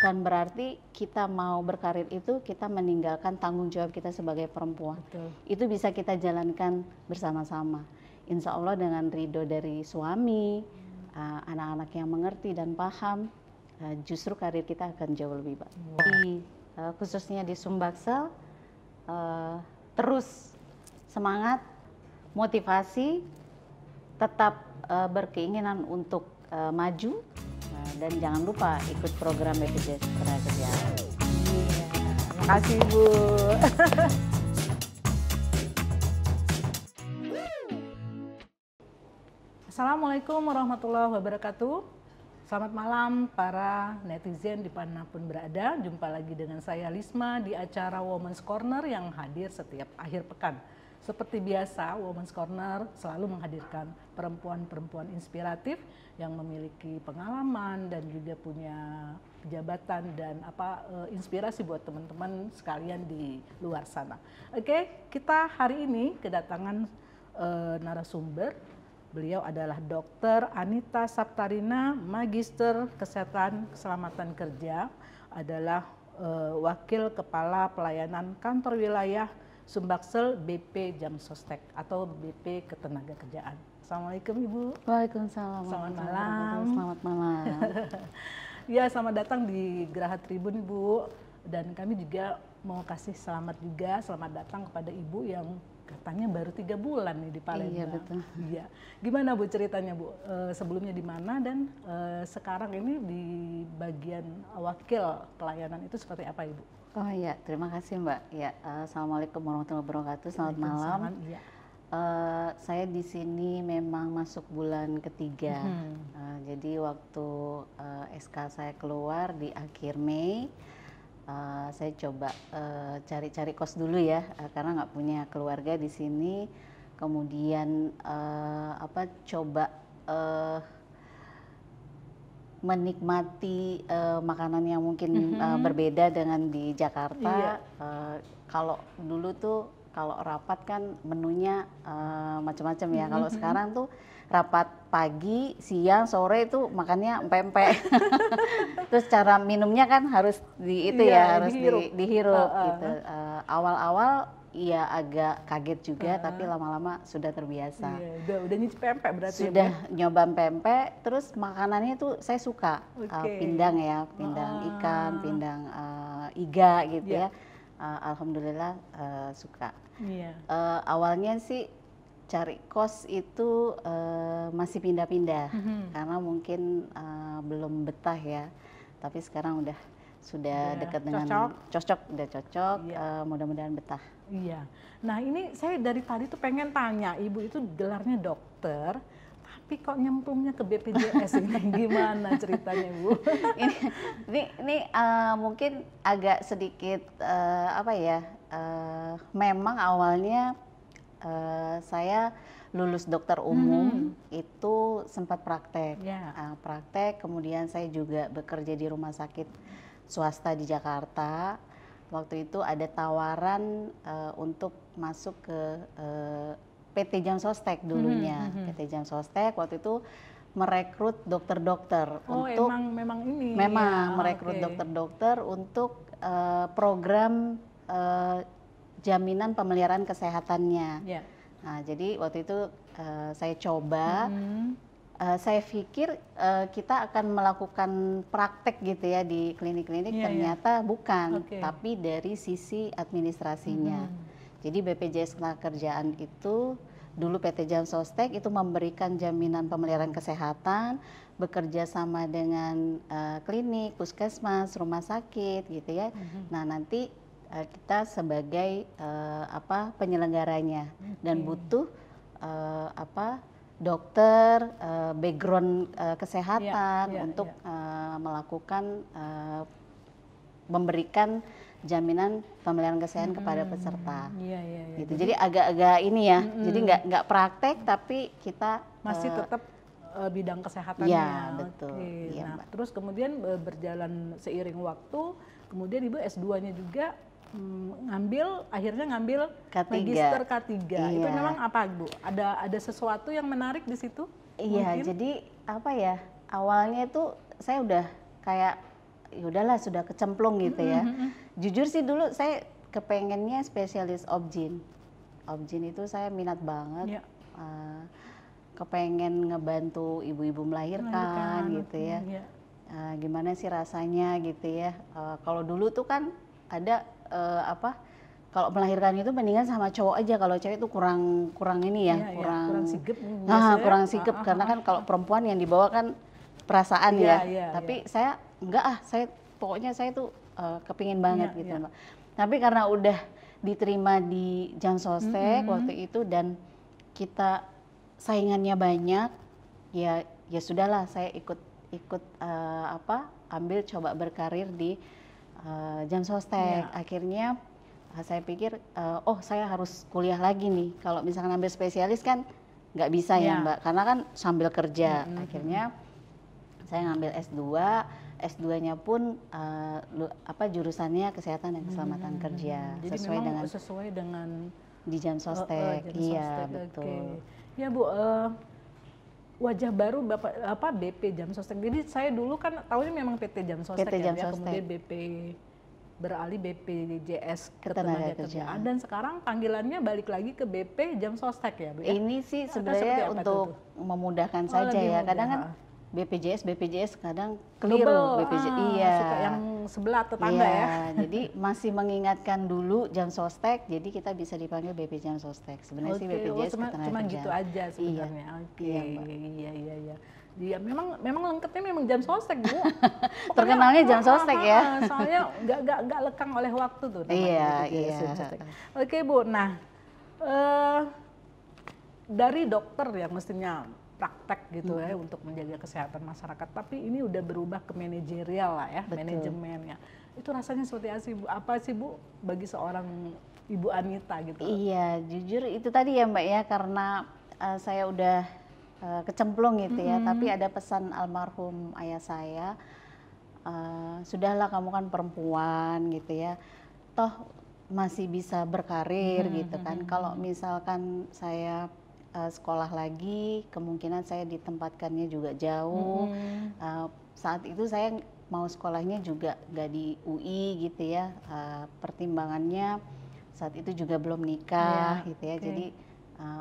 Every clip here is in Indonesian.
bukan berarti kita mau berkarir itu kita meninggalkan tanggung jawab kita sebagai perempuan. Betul. Itu bisa kita jalankan bersama-sama. Insya Allah dengan ridho dari suami, anak-anak yang mengerti dan paham, justru karir kita akan jauh lebih baik. Khususnya di Sumbaksel, terus semangat, motivasi, tetap berkeinginan untuk maju, dan jangan lupa ikut program BPJS Ketenagakerjaan. Terima kasih Ibu. Assalamualaikum warahmatullahi wabarakatuh. Selamat malam para netizen dimanapun berada. Jumpa lagi dengan saya Lisma di acara Women's Corner yang hadir setiap akhir pekan. Seperti biasa, Women's Corner selalu menghadirkan perempuan-perempuan inspiratif yang memiliki pengalaman dan juga punya jabatan dan inspirasi buat teman-teman sekalian di luar sana. Oke, kita hari ini kedatangan narasumber. Beliau adalah Dr. Anita Saptarina, Magister Kesehatan Keselamatan Kerja, adalah Wakil Kepala Pelayanan Kantor Wilayah Sumbaksel BP Jamsostek atau BP Ketenagakerjaan. Assalamualaikum Ibu. Waalaikumsalam. Selamat malam. Selamat malam. Ya, selamat datang di Geraha Tribun Ibu. Dan kami juga mau kasih selamat datang kepada Ibu yang katanya baru 3 bulan nih di Palembang. Iya, betul. Iya. Gimana Bu ceritanya Bu? Sebelumnya di mana dan sekarang ini di bagian wakil pelayanan itu seperti apa Ibu? Oh iya, terima kasih Mbak. Ya, Assalamualaikum warahmatullahi wabarakatuh. Selamat malam. Iya. Saya di sini memang masuk bulan ketiga. Jadi waktu SK saya keluar di akhir Mei, saya coba cari-cari kos dulu ya, karena nggak punya keluarga di sini. Kemudian coba menikmati makanan yang mungkin berbeda dengan di Jakarta. Iya. Kalau dulu tuh kalau rapat kan menunya macam-macam ya. Kalau sekarang tuh rapat pagi, siang, sore itu makannya empek-empek. Terus cara minumnya kan harus harus dihirup gitu. Awal-awal iya agak kaget juga, tapi lama-lama sudah terbiasa. Iya, udah nyicip pempek berarti. Sudah nyoba pempek, terus makanannya tuh saya suka. Pindang ya, pindang ikan, pindang iga gitu ya. Alhamdulillah suka. Iya. Awalnya sih cari kos itu masih pindah-pindah karena mungkin belum betah ya. Tapi sekarang sudah dekat dengan cocok. Mudah-mudahan betah. Iya. Nah ini saya dari tadi tuh pengen tanya, Ibu itu gelarnya dokter, tapi kok nyemplungnya ke BPJS ini gimana ceritanya Bu? ini mungkin agak sedikit memang awalnya saya lulus dokter umum itu sempat praktek. Praktek, kemudian saya juga bekerja di rumah sakit swasta di Jakarta. Waktu itu ada tawaran untuk masuk ke PT Jamsostek dulunya. PT Jamsostek waktu itu merekrut dokter-dokter untuk merekrut dokter-dokter untuk program jaminan pemeliharaan kesehatannya. Nah, jadi waktu itu saya coba. Saya pikir kita akan melakukan praktek gitu ya di klinik-klinik, ternyata bukan, tapi dari sisi administrasinya. Jadi BPJS Ketenagakerjaan itu dulu PT Jamsostek itu memberikan jaminan pemeliharaan kesehatan, bekerja sama dengan klinik, puskesmas, rumah sakit gitu ya. Nah nanti kita sebagai penyelenggaranya dan butuh dokter, background kesehatan untuk melakukan memberikan jaminan pemeliharaan kesehatan kepada peserta. Gitu. Jadi agak-agak ini ya. Jadi nggak praktek tapi kita masih tetap bidang kesehatannya. Ya, betul. Nah, terus kemudian berjalan seiring waktu, kemudian Ibu S2-nya juga akhirnya ngambil Magister K3. Itu memang apa Bu? Ada sesuatu yang menarik di situ? Iya, jadi awalnya itu saya udah kayak ya udahlah sudah kecemplung gitu ya. Jujur sih dulu saya kepengennya spesialis obgyn. Obgyn itu saya minat banget. Kepengen ngebantu ibu-ibu melahirkan gitu ya. Gimana sih rasanya gitu ya. Kalau dulu tuh kan ada kalau melahirkan itu mendingan sama cowok aja, kalau cewek itu kurang ini ya, kurang sigep. Kurang sigep karena kan kalau perempuan yang dibawa kan perasaan tapi saya enggak saya pokoknya saya tuh kepingin banget gitu Mbak. Tapi karena udah diterima di Jamsostek waktu itu dan kita saingannya banyak, ya sudahlah saya ikut ambil coba berkarir di Jamsostek. Akhirnya saya pikir saya harus kuliah lagi nih. Kalau misalkan ambil spesialis kan nggak bisa ya Mbak, karena kan sambil kerja. Akhirnya saya ngambil S2. S2-nya pun jurusannya kesehatan dan keselamatan kerja. Jadi sesuai dengan di Jamsostek. Iya, betul. Ya Bu, wajah baru BP Jamsostek. Jadi saya dulu kan tahunya memang PT Jamsostek ya, kemudian BP beralih BPJS Ketenagakerjaan dan sekarang panggilannya balik lagi ke BP Jamsostek ya Bu ya? Ini sih sebenarnya untuk memudahkan saja ya. Kadang kan BPJS kadang keliru BPJS. Iya. Suka yang sebelah tetangga ya. Jadi masih mengingatkan dulu Jamsostek, jadi kita bisa dipanggil BP Jamsostek. Sebenarnya sih BPJS Ketenagakerjaan. Cuma gitu aja sebenarnya. Iya. Dia memang lengkapnya memang Jamsostek Bu. Terkenalnya Jamsostek ya. Soalnya nggak lekang oleh waktu tuh. Iya. Oke Bu, nah dari dokter yang mestinya praktek gitu ya untuk menjaga kesehatan masyarakat, tapi ini udah berubah ke manajerial lah ya, manajemennya. Itu rasanya seperti apa sih Bu bagi seorang Ibu Anita gitu? Iya, jujur itu tadi ya Mbak ya, karena saya udah kecemplung gitu ya, tapi ada pesan almarhum ayah saya, sudahlah kamu kan perempuan gitu ya, toh masih bisa berkarir gitu kan. Kalau misalkan saya sekolah lagi, kemungkinan saya ditempatkannya juga jauh. Saat itu saya mau sekolahnya juga nggak di UI gitu ya. Pertimbangannya saat itu juga belum nikah gitu ya. Jadi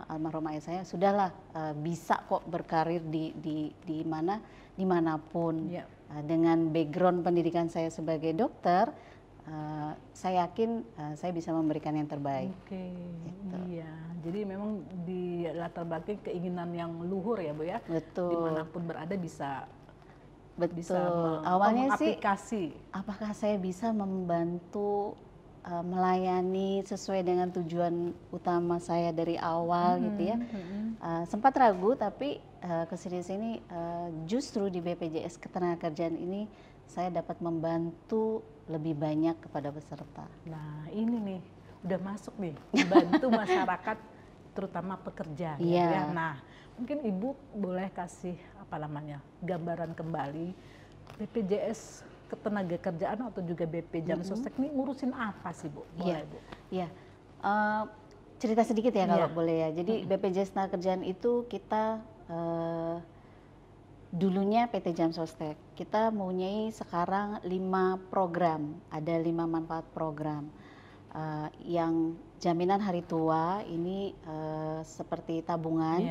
almarhum ayah saya sudahlah bisa kok berkarir di mana dimanapun. Dengan background pendidikan saya sebagai dokter, saya yakin saya bisa memberikan yang terbaik. Gitu. Iya, jadi memang di latar belakang keinginan yang luhur ya Bu ya. Betul. Dimanapun berada bisa. Awalnya sih, apakah saya bisa membantu melayani sesuai dengan tujuan utama saya dari awal gitu ya. Sempat ragu, tapi kesini sini justru di BPJS Ketenagakerjaan ini saya dapat membantu lebih banyak kepada peserta. Nah ini nih udah masuk nih, membantu masyarakat terutama pekerja. Ya. Nah mungkin Ibu boleh kasih gambaran kembali BPJS Ketenagakerjaan atau juga BP Jamsostek ini ngurusin apa sih Bu? Boleh Bu? Iya. Cerita sedikit ya kalau boleh ya. Jadi BPJS Ketenagakerjaan itu kita dulunya PT Jamsostek. Kita mempunyai sekarang 5 program, ada 5 manfaat program. Yang jaminan hari tua ini seperti tabungan,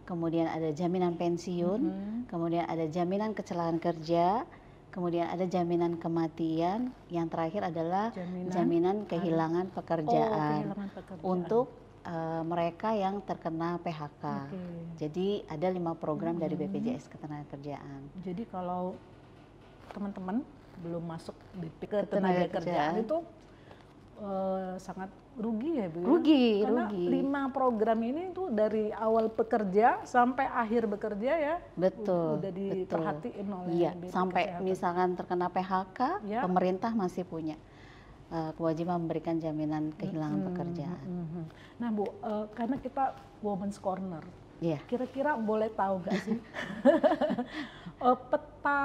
kemudian ada jaminan pensiun, kemudian ada jaminan kecelakaan kerja, kemudian ada jaminan kematian, yang terakhir adalah jaminan kehilangan pekerjaan. Untuk mereka yang terkena PHK. Jadi ada 5 program dari BPJS Ketenagakerjaan. Jadi kalau teman-teman belum masuk BP Ketenagakerjaan itu sangat rugi ya Bu? Rugi. Karena 5 program ini tuh dari awal bekerja sampai akhir bekerja ya. Betul. Udah diperhatiin oleh BP sampai Kesehatan. Misalkan terkena PHK, pemerintah masih punya kewajiban memberikan jaminan kehilangan pekerjaan. Nah Bu, karena kita Women's Corner, kira-kira boleh tahu nggak sih peta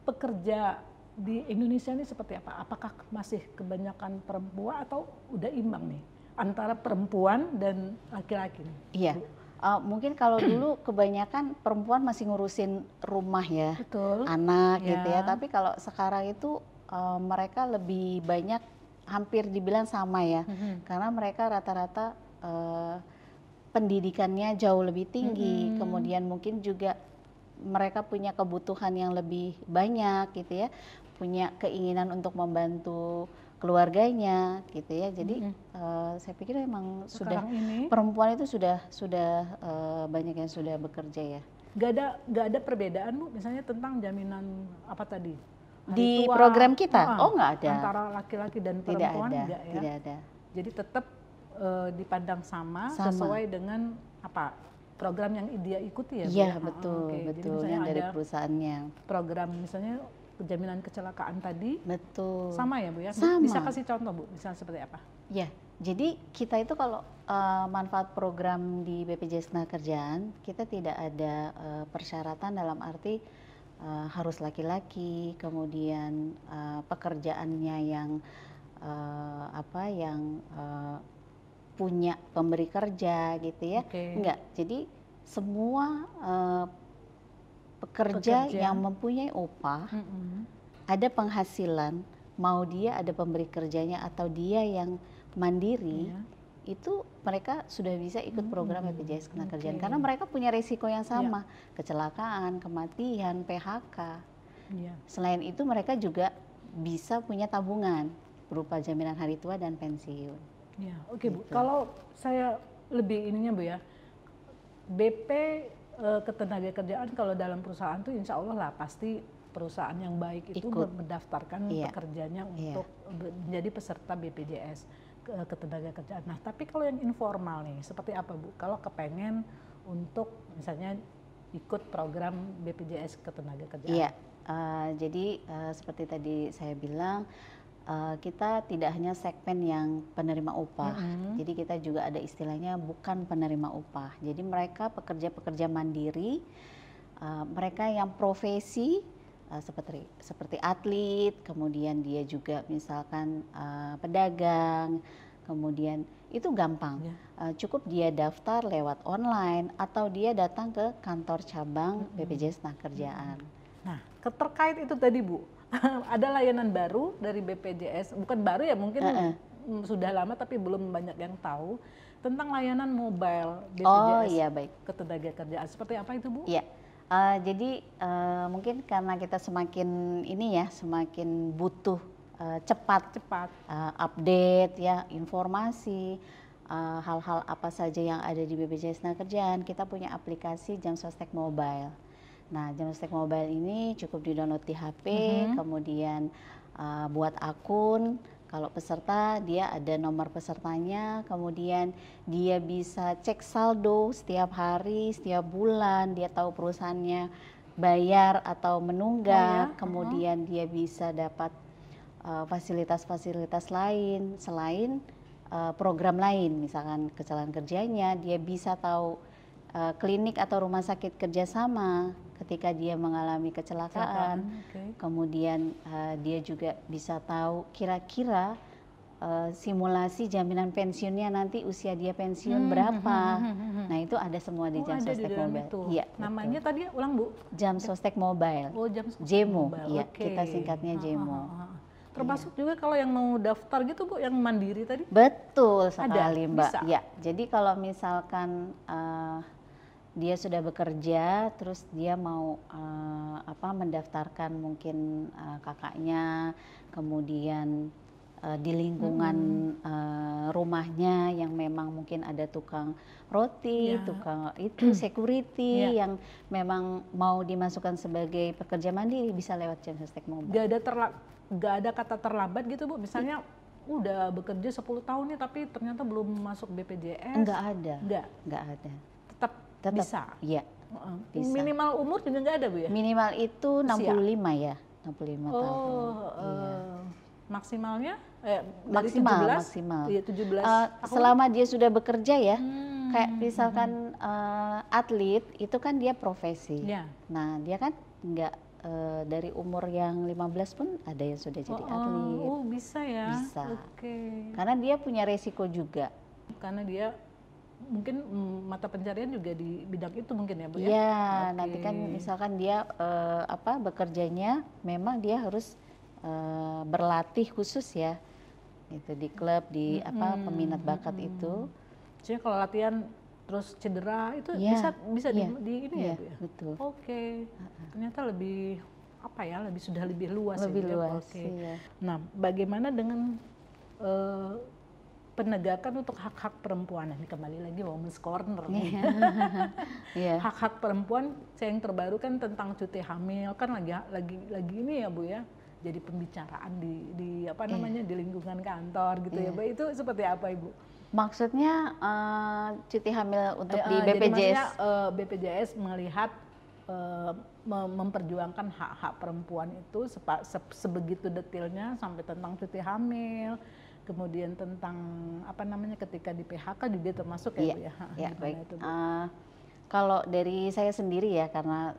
pekerja di Indonesia ini seperti apa? Apakah masih kebanyakan perempuan atau udah imbang nih antara perempuan dan laki-laki? Iya, Mungkin kalau dulu kebanyakan perempuan masih ngurusin rumah ya, betul, anak gitu ya. Tapi kalau sekarang itu mereka lebih banyak, hampir dibilang sama ya, karena mereka rata-rata pendidikannya jauh lebih tinggi, kemudian mungkin juga mereka punya kebutuhan yang lebih banyak gitu ya, punya keinginan untuk membantu keluarganya gitu ya. Jadi saya pikir memang perempuan itu sudah banyak yang sudah bekerja ya. Gak ada perbedaan Bu, misalnya tentang jaminan apa tadi? Di program kita? Oh nggak ada. Antara laki-laki dan perempuan enggak ya? Tidak ada. Jadi tetap dipandang sama sesuai dengan apa program yang dia ikuti ya? Iya betul, betul. Yang dari perusahaannya. Program misalnya jaminan kecelakaan tadi, betul. Sama ya Bu ya? Sama. Bisa kasih contoh Bu, misalnya seperti apa? Ya, jadi kita itu kalau manfaat program di BPJS Ketenagakerjaan, kita tidak ada persyaratan dalam arti harus laki-laki, kemudian pekerjaannya yang punya pemberi kerja gitu ya. Enggak, jadi semua pekerja yang mempunyai upah, ada penghasilan, mau dia ada pemberi kerjanya atau dia yang mandiri, itu mereka sudah bisa ikut program BPJS Ketenagakerjaan karena mereka punya risiko yang sama, kecelakaan, kematian, PHK. Selain itu mereka juga bisa punya tabungan berupa jaminan hari tua dan pensiun. Ya, oke Bu. Kalau saya lebih ininya Bu ya, BP Ketenagakerjaan kalau dalam perusahaan tuh insya Allah lah pasti perusahaan yang baik itu mendaftarkan pekerjanya untuk menjadi peserta BPJS Ketenagakerjaan. Nah, tapi kalau yang informal nih, seperti apa Bu? Kalau kepengen untuk misalnya ikut program BPJS Ketenagakerjaan? Iya, jadi seperti tadi saya bilang, kita tidak hanya segmen yang penerima upah, jadi kita juga ada istilahnya bukan penerima upah. Jadi mereka pekerja-pekerja mandiri, mereka yang profesi seperti atlet, kemudian dia juga misalkan pedagang, kemudian itu gampang, cukup dia daftar lewat online atau dia datang ke kantor cabang BPJS Ketenagakerjaan. Nah, terkait itu tadi Bu, ada layanan baru dari BPJS, bukan baru ya mungkin sudah lama tapi belum banyak yang tahu tentang layanan mobile BPJS Ketenagakerjaan. Seperti apa itu Bu? Iya, jadi mungkin karena kita semakin semakin butuh cepat update ya informasi, hal-hal apa saja yang ada di BPJS Ketenagakerjaan, kita punya aplikasi Jam Sostek Mobile. Nah, Jam Sostek Mobile ini cukup di-download di HP, kemudian buat akun. Kalau peserta, dia ada nomor pesertanya, kemudian dia bisa cek saldo setiap hari, setiap bulan, dia tahu perusahaannya bayar atau menunggak, kemudian dia bisa dapat fasilitas-fasilitas lain selain program lain, misalkan kecelakaan kerjanya, dia bisa tahu klinik atau rumah sakit kerjasama ketika dia mengalami kecelakaan. Kemudian dia juga bisa tahu kira-kira simulasi jaminan pensiunnya nanti usia dia pensiun berapa. Nah itu ada semua di Jam Sostek Mobile. Iya, namanya tadi ulang Bu? Jam Sostek Mobile. Oh, Jam Sostek JEMO. Iya, kita singkatnya JEMO. Termasuk juga kalau yang mau daftar gitu Bu, yang mandiri tadi? Betul sekali Mbak. Bisa? Ya, jadi kalau misalkan dia sudah bekerja, terus dia mau mendaftarkan mungkin kakaknya, kemudian di lingkungan rumahnya yang memang mungkin ada tukang roti, tukang itu security yang memang mau dimasukkan sebagai pekerja mandiri, bisa lewat Jam Sostek Mobile. Gak ada kata terlambat gitu Bu, misalnya udah bekerja 10 tahun nih tapi ternyata belum masuk BPJS? Enggak ada. Enggak ada. Tetap bisa? Iya. Bisa. Minimal umur juga nggak ada Bu ya? Minimal itu 65 ya, 65 tahun. Iya. Maksimalnya? Maksimal. Iya, 17 selama dia sudah bekerja ya, kayak misalkan atlet itu kan dia profesi. Nah dia kan nggak dari umur yang 15 pun ada yang sudah jadi atlet. Bisa ya? Bisa. Karena dia punya resiko juga. Karena dia mungkin mata pencarian juga di bidang itu mungkin ya Bu ya? Iya, nanti kan misalkan dia bekerjanya memang dia harus berlatih khusus ya, itu di klub di peminat bakat itu. Jadi kalau latihan terus cedera itu bisa di ini ya Bu ya? Betul. Ternyata lebih sudah lebih luas lebih ya. luas. Iya. Nah, bagaimana dengan penegakan untuk hak-hak perempuan? Ini kembali lagi Women's Corner nih. Hak-hak perempuan, saya yang terbaru kan tentang cuti hamil kan lagi ini ya Bu ya. Jadi pembicaraan di di lingkungan kantor gitu ya Bu. Itu seperti apa Ibu? Maksudnya cuti hamil untuk di BPJS? Jadi BPJS melihat memperjuangkan hak-hak perempuan itu sebegitu detailnya sampai tentang cuti hamil, kemudian tentang ketika di PHK juga termasuk ya Bu ya. Iya, baik. Kalau dari saya sendiri ya, karena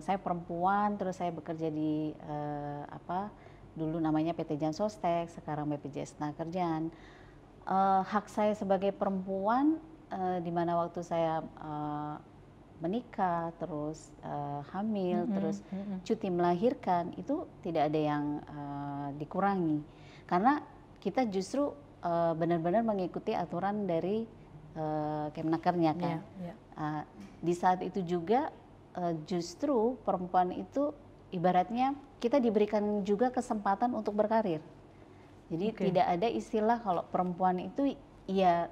saya perempuan, terus saya bekerja di dulu namanya PT Jansostek, sekarang BPJS Tenagakerjaan. Hak saya sebagai perempuan, di mana waktu saya menikah, terus hamil, terus cuti melahirkan, itu tidak ada yang dikurangi, karena kita justru benar-benar mengikuti aturan dari Kemnakernya kan. Di saat itu juga justru perempuan itu ibaratnya kita diberikan juga kesempatan untuk berkarir. Jadi tidak ada istilah kalau perempuan itu ya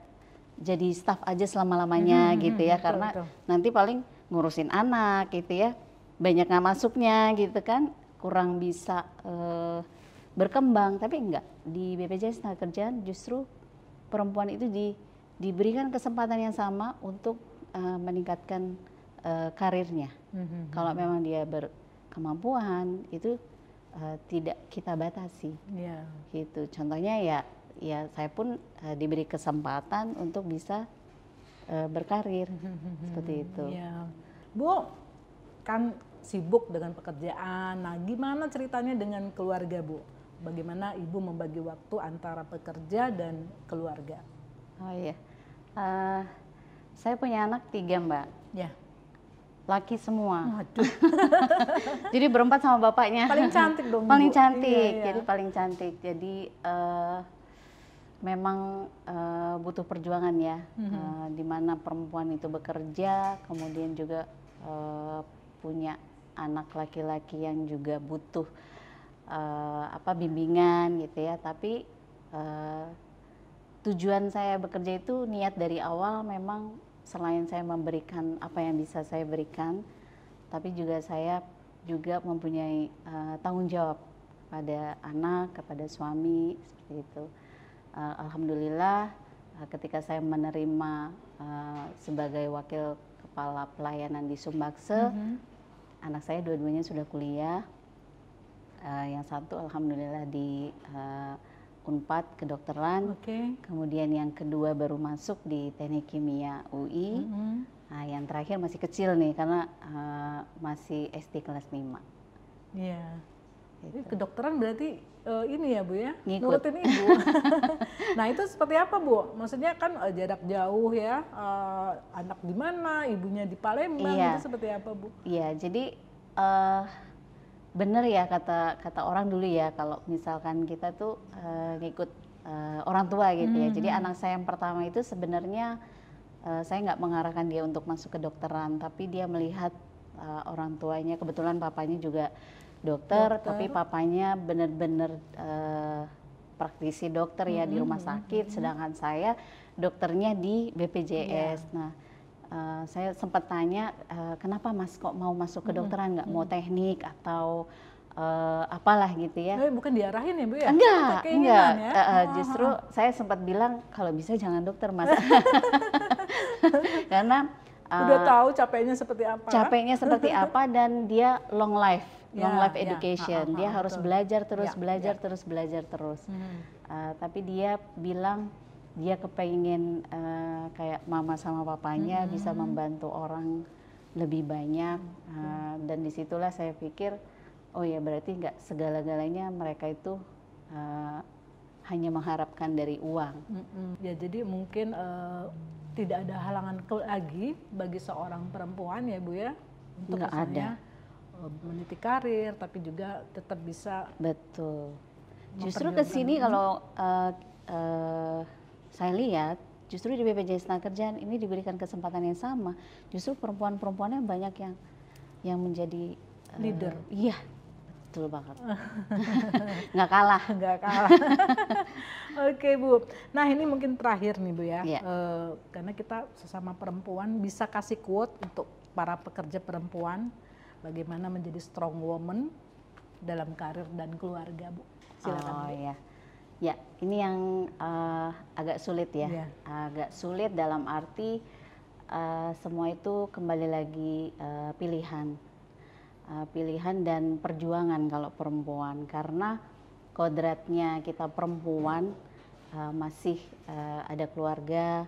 jadi staf aja selama-lamanya gitu ya, karena nanti paling ngurusin anak gitu ya, banyak nggak masuknya gitu kan, kurang bisa berkembang. Tapi enggak, di BPJS Tenagakerjaan justru perempuan itu diberikan kesempatan yang sama untuk meningkatkan karirnya. Kalau memang dia berkemampuan itu tidak kita batasi, gitu. Contohnya ya saya pun diberi kesempatan untuk bisa berkarir seperti itu. Bu, kan sibuk dengan pekerjaan. Nah, gimana ceritanya dengan keluarga Bu? Bagaimana Ibu membagi waktu antara pekerja dan keluarga? Oh iya, saya punya anak 3 Mbak. Ya. Laki semua. Waduh. Jadi berempat sama bapaknya. Paling cantik dong. Paling cantik. Iya. Jadi paling cantik. Jadi memang butuh perjuangan ya. Di mana perempuan itu bekerja, kemudian juga punya anak laki-laki yang juga butuh bimbingan gitu ya. Tapi tujuan saya bekerja itu niat dari awal memang selain saya memberikan apa yang bisa saya berikan, tapi juga saya juga mempunyai tanggung jawab pada anak, kepada suami, seperti itu. Alhamdulillah ketika saya menerima sebagai wakil kepala pelayanan di Sumbakseh, anak saya dua-duanya sudah kuliah. Yang satu alhamdulillah di Unpad kedokteran, kemudian yang kedua baru masuk di Teknik Kimia UI. Nah, yang terakhir masih kecil nih karena masih SD kelas 5. Iya. Gitu. Kedokteran berarti ini ya Bu ya, ngikut. Nurutin Ibu. Nah itu seperti apa Bu? Maksudnya kan jarak jauh ya, anak di mana, ibunya di Palembang, itu seperti apa Bu? Iya, jadi bener ya kata orang dulu ya, kalau misalkan kita tuh ngikut orang tua gitu ya. Jadi anak saya yang pertama itu sebenarnya saya nggak mengarahkan dia untuk masuk kedokteran, tapi dia melihat orang tuanya, kebetulan papanya juga dokter. Tapi papanya bener-bener praktisi dokter ya di rumah sakit, sedangkan saya dokternya di BPJS. Nah, saya sempat tanya, kenapa Mas kok mau masuk kedokteran, nggak mau teknik atau apalah gitu ya? Bukan diarahin ya Bu ya? Enggak. Ya? Justru saya sempat bilang kalau bisa jangan dokter Mas, karena udah tahu capeknya seperti apa. Capeknya seperti apa, dan dia long life education. Dia harus belajar terus, belajar terus. Tapi dia bilang dia kepengen kayak mama sama papanya bisa membantu orang lebih banyak, dan disitulah saya pikir oh ya berarti nggak segala-galanya mereka itu hanya mengharapkan dari uang. Ya, jadi mungkin tidak ada halangan lagi bagi seorang perempuan ya Bu ya, untuk Nggak ada. meniti karir, tapi juga tetap bisa. Betul. Justru ke sini kalau saya lihat, justru di BPJS Tenagakerjaan ini diberikan kesempatan yang sama. Justru perempuan-perempuannya banyak yang menjadi leader. Iya, betul banget. Nggak kalah. Nggak kalah. Oke Bu, nah ini mungkin terakhir nih Bu ya, karena kita sesama perempuan bisa kasih quote untuk para pekerja perempuan, bagaimana menjadi strong woman dalam karir dan keluarga Bu. Silakan. Oh ya, ya ini yang agak sulit ya, agak sulit dalam arti semua itu kembali lagi pilihan dan perjuangan kalau perempuan, karena kodratnya kita perempuan masih ada keluarga,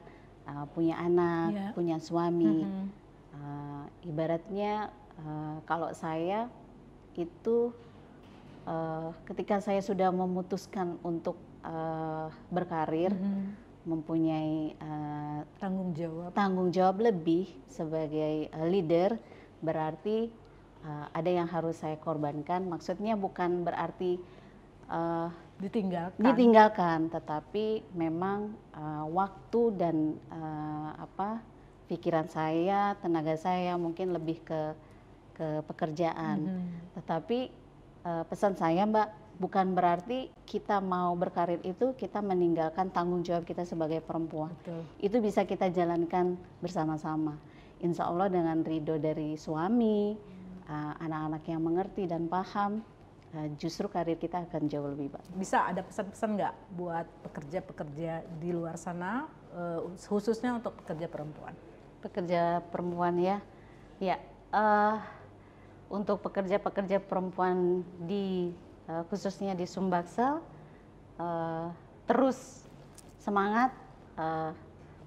punya anak, punya suami. Ibaratnya kalau saya itu ketika saya sudah memutuskan untuk berkarir, mempunyai tanggung jawab lebih sebagai leader, berarti ada yang harus saya korbankan. Maksudnya bukan berarti ditinggalkan, tetapi memang waktu dan pikiran saya, tenaga saya mungkin lebih ke pekerjaan. Tetapi pesan saya Mbak, bukan berarti kita mau berkarir itu kita meninggalkan tanggung jawab kita sebagai perempuan. Betul. Itu bisa kita jalankan bersama-sama. Insya Allah dengan ridho dari suami, anak-anak yang mengerti dan paham, justru karir kita akan jauh lebih baik. Bisa ada pesan-pesan nggak buat pekerja-pekerja di luar sana, khususnya untuk pekerja perempuan? Pekerja perempuan ya, untuk pekerja-pekerja perempuan khususnya di Sumbaksel, terus semangat,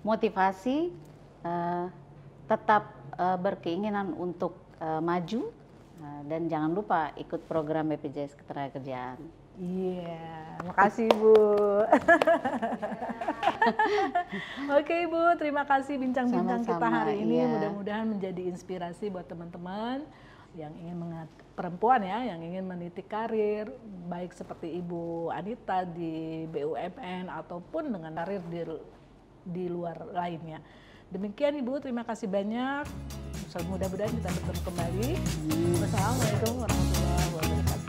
motivasi, tetap berkeinginan untuk maju, dan jangan lupa ikut program BPJS Ketenagakerjaan. Iya, makasih Bu. Oke Bu, terima kasih bincang-bincang kita hari ini. Mudah-mudahan menjadi inspirasi buat teman-teman yang ingin perempuan ya, yang ingin meniti karir, baik seperti Ibu Anita di BUMN ataupun dengan karir di luar lainnya. Demikian Ibu, terima kasih banyak. Mudah-mudahan kita bertemu kembali. Wassalamualaikum warahmatullahi wabarakatuh.